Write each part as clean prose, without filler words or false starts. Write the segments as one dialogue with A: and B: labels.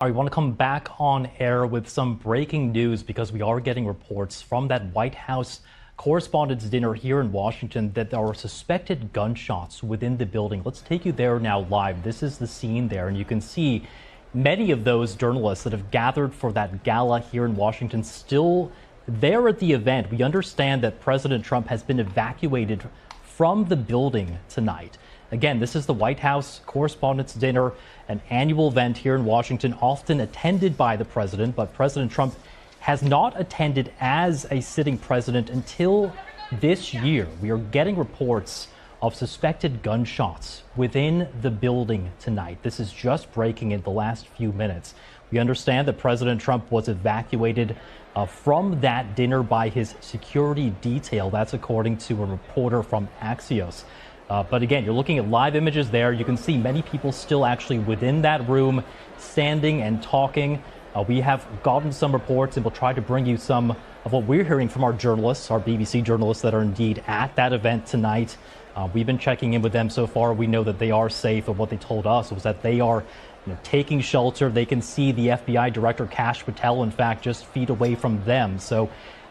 A: I want to come back on air with some breaking news because we are getting reports from that White House Correspondents Dinner here in Washington that there are suspected gunshots within the building. Let's take you there now live. This is the scene there, and you can see many of those journalists that have gathered for that gala here in Washington still there at the event. We understand that President Trump has been evacuated from the building tonight. Again, this is the White House Correspondents Dinner, an annual event here in Washington, often attended by the president, but President Trump has not attended as a sitting president until this year. We are getting reports of suspected gunshots within the building tonight. This is just breaking in the last few minutes. We understand that President Trump was evacuated from that dinner by his security detail. That's according to a reporter from Axios. But again, you're looking at live images there. You can see many people still actually within that room, standing and talking. We have gotten some reports, and we'll try to bring you some of what we're hearing from our journalists, our BBC journalists that are indeed at that event tonight. We've been checking in with them so far. We know that they are safe, and what they told us was that they are taking shelter. They can see the FBI Director Kash Patel, in fact, just feet away from them. So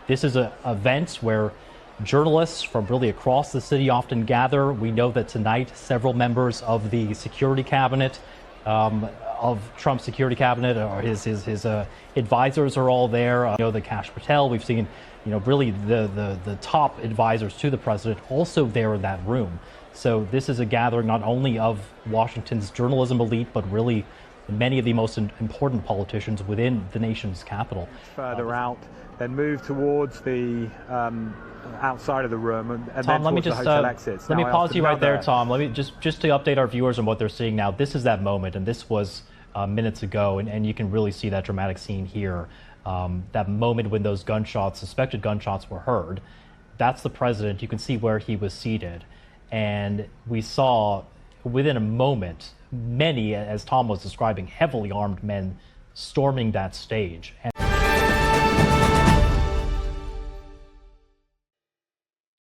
A: this is an event where journalists from really across the city often gather. We know that tonight several members of the security cabinet, of Trump's security cabinet, or his advisors are all there. The Kash Patel, we've seen, really the top advisors to the president also there in that room. So this is a gathering not only of Washington's journalism elite, but really many of the most important politicians within the nation's capital.
B: Further out, then move towards the outside of the room and
A: Tom,
B: then towards the hotel exits.
A: Let me pause you right there, Tom. Let me just to update our viewers on what they're seeing now. This is that moment, and this was minutes ago, and you can really see that dramatic scene here. That moment when those gunshots, suspected gunshots, were heard. That's the president. You can see where he was seated, and we saw within a moment many, as Tom was describing, heavily armed men storming that stage. And